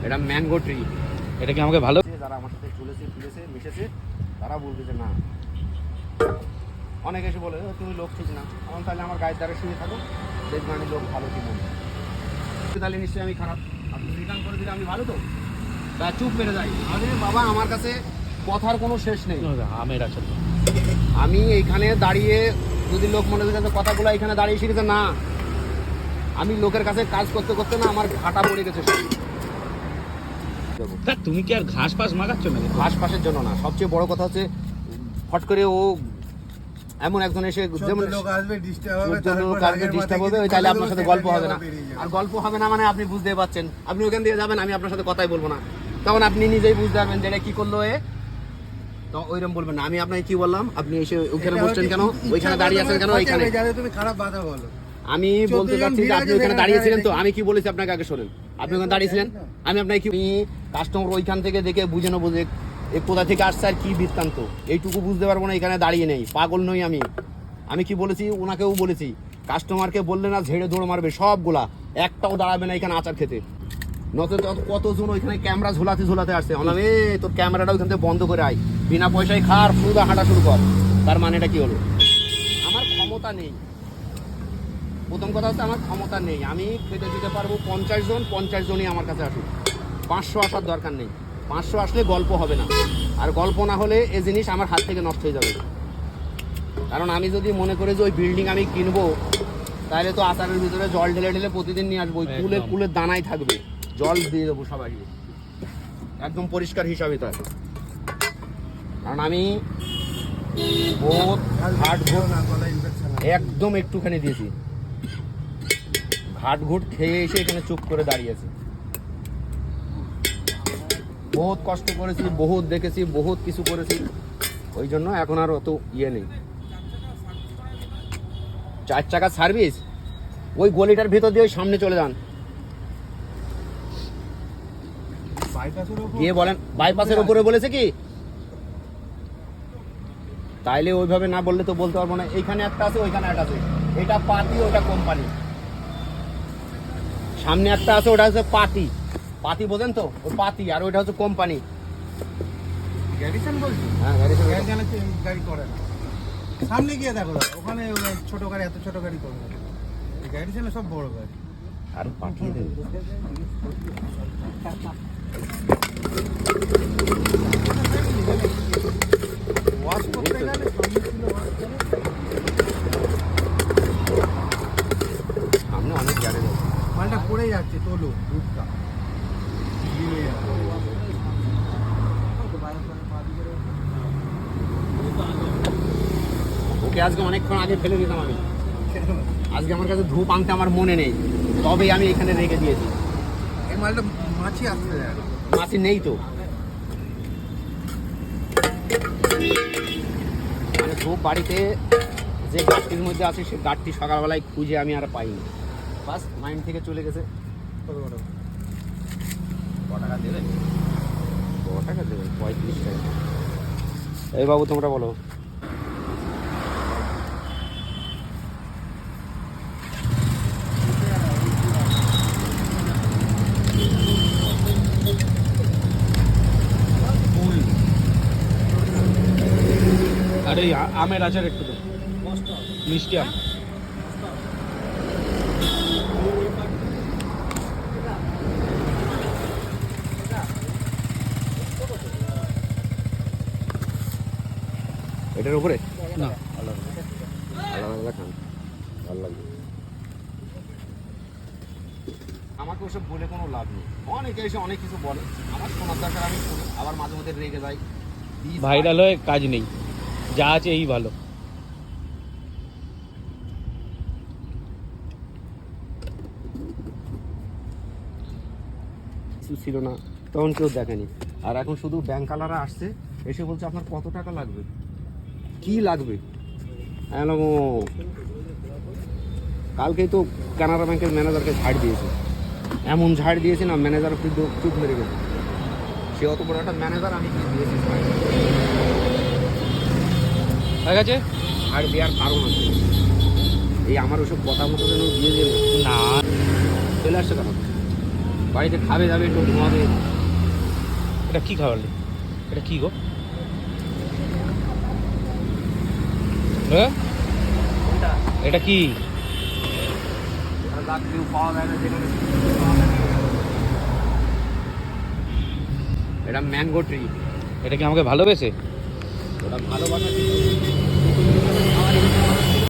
এটা mango tree. এটা কি আমাকে ভালো, যারা আমার সাথে চলেছে ফিরেছে মিশেছে তারা বলবে যে না, অনেকে এসে বলে তুমি লোক ঠিক না, আমার তাহলে আমার গায়ের দ্বারা শুয়ে থাকো, দেখবে আমি লোক ভালো কি মনে, তাহলে নিশ্চয়ই আমি খারাপ। আপনি রিটার্ন করে দিলে আমি ভালো তো, তা চুপ মেরে যাই। আরে বাবা আমার কাছে কথার কোনো শেষ নেই। আমের আচার আমি এইখানে দাঁড়িয়ে যদি লোক মনে করে কথাগুলো এখানে দাঁড়িয়ে শিখেছে না, আমি লোকের কাছে কাজ করতে করতে না আমার ঘাটা পড়ে গেছে। তুমি কি আর ঘাস ফাস মাগাচ্ছ না? ঘাস ফাঁসের জন্য না, সবচেয়ে বড় কথা হচ্ছে ফট করে ও এমন একজন এসে যেমন লোক আসবে ডিস্টার্ব হবে, তাহলে আপনার সাথে গল্প হবে না। আর গল্প হবে না মানে আপনি বুঝতে পারছেন, আপনি ওখান দিয়ে যাবেন, আমি আপনার সাথে কথাই বলবো না, তখন আপনি নিজেই বুঝতে পারবেন যে এটা কি করলো এ, তো ওইরকম বলবেন না। আমি আপনাকে কি বললাম, আপনি এসে ওখানে বসছেন কেন, ওইখানে দাঁড়িয়ে আছেন কেন, ওইখানে তুমি খারাপ বাধা বলো। আমি বলতে চাচ্ছি যে আপনি ওখানে দাঁড়িয়েছিলেন তো, আমি কি বলেছি আপনাকে আগে শোনেন, আপনি ওখানে দাঁড়িয়েছিলেন, আমি আপনাকে কি কাস্টমার ওইখান থেকে দেখে বুঝে নেবো যে এ কোথা থেকে আসছে আর কি বৃত্তান্ত, এইটুকু বুঝতে পারবো না, এখানে দাঁড়িয়ে নেই, পাগল নই আমি। আমি কি বলেছি, ওনাকেও বলেছি কাস্টমারকে বললে না ঝেড়ে দৌড় মারবে সবগুলা, একটাও দাঁড়াবে না এখানে আচার খেতে। নতুন কতজন ওইখানে ক্যামেরা ঝোলাতে আসছে, বললাম এ তোর ক্যামেরাটা ওইখান থেকে বন্ধ করে আয়, বিনা পয়সায় খা আর ফুদা হাঁটা শুরু কর। তার মানে এটা কি হলো, আমার ক্ষমতা নেই। প্রথম কথা হচ্ছে আমার ক্ষমতা নেই, আমি খেতে দিতে পারবো 50 জন, 50 জনই আমার কাছে আসুক, 500 আসার দরকার নেই। 500 আসলে গল্প হবে না, আর গল্প না হলে এই জিনিস আমার হাত থেকে নষ্ট হয়ে যাবে। কারণ আমি যদি মনে করি যে ওই বিল্ডিং আমি কিনবো, তাহলে তো আচারের ভিতরে জল ঢেলে ঢেলে প্রতিদিন নিয়ে আসবো, ওই কুলের দানাই থাকবে, জল দিয়ে দেবো সবাই, একদম পরিষ্কার হিসাবে। তাই কারণ আমি একদম একটুখানি দিয়েছি, ঘাট ঘুট খেয়ে এসে এখানে চুপ করে দাঁড়িয়েছি। বহুত কষ্ট করেছি, বহুত দেখেছি, বহুত কিছু করেছি, ওই জন্য এখন আর অত ইয়ে নেই। 4 চাকা সার্ভিস ওই গলিটার ভেতর দিয়ে ওই সামনে চলে যান, গিয়ে বলেন বাইপাসের উপরে বলেছে কি, তাইলে ওইভাবে না বললে তো বলতে পারবো না। এইখানে একটা আছে, ওইখানে একটা আছে, এটা পার্টি, ওটা কোম্পানি। সামনে একটা আছে, ওটা হচ্ছে পার্টি, পার্টি বোঝেন তো, ওই পার্টি, আর ওইটা হচ্ছে কোম্পানি। গ্যারিসন বলছি, হ্যাঁ গাড়ি করে না, সামনে গিয়ে দেখো ওখানে ছোট গাড়ি, এত ছোট গাড়ি করবে, গ্যারিসনে সব বড় গাড়ি। আর পাঠিয়ে দেবে ওয়াশ করতে গেলে সামনে অনেক গাড়ি আছে, মালটা পড়ে যাচ্ছে, তোলো দুধটা ওকে আজকে অনেকক্ষণ আগে ফেলে দিতাম আমি, আজকে আমার কাছে ধূপ আনতে আমার মনে নেই, তবেই আমি এখানে রেখে দিয়েছি। এই মালটা মাছি আসতে যায়, মাছি নেই তো, মানে ধূপ বাড়িতে যে গাছটির মধ্যে আছে সে গাছটি সকালবেলায় খুঁজে আমি আর পাইনি, বাস মাইন্ড থেকে চলে গেছে। ক টাকা দেবেন? 35 টাকা। এই বাবু তোমরা বলো। আরে আমের আচার একটু তো মিষ্টি আম। এটার উপরে না আলাদা আলাদা খান, ভালো লাগবে। আমাকে ওসব বলে কোনো লাভ নেই, অনেকে এসে অনেক কিছু বলে, আমার শোনার দরকার আমি শুনি, আবার মাঝে মধ্যে রেগে যাই। ভাইরাল হয়ে কাজ নেই, যা আছে এই ভালো। কিছু ছিল না তখন, কেউ দেখেনি, আর এখন শুধু ব্যাংকালারা আসছে, এসে বলছে আপনার কত টাকা লাগবে, কি লাগবে। কালকেই তো কানাড়া ব্যাংকের ম্যানেজারকে ঝাড় দিয়েছে, এমন ঝাড় দিয়েছে না, ম্যানেজার চুপ মেরে গেছে। সে অত বড় একটা ম্যানেজার, আমি কি দিয়েছি হয়ে গেছে, ঝাড় দেওয়ার কারণ আছে, এই আমার ওসব কথা মতো যেন দিয়ে দেবে না চলে আসছে কেন। বাড়িতে খাবে যাবে একটু ঘুমাবে। এটা কি খাওয়ালে? এটা কি গো? হ্যাঁ এটা কি? এটা ম্যাঙ্গো ট্রি। এটা কি আমাকে ভালোবেসে? ওটা ভালোবাসা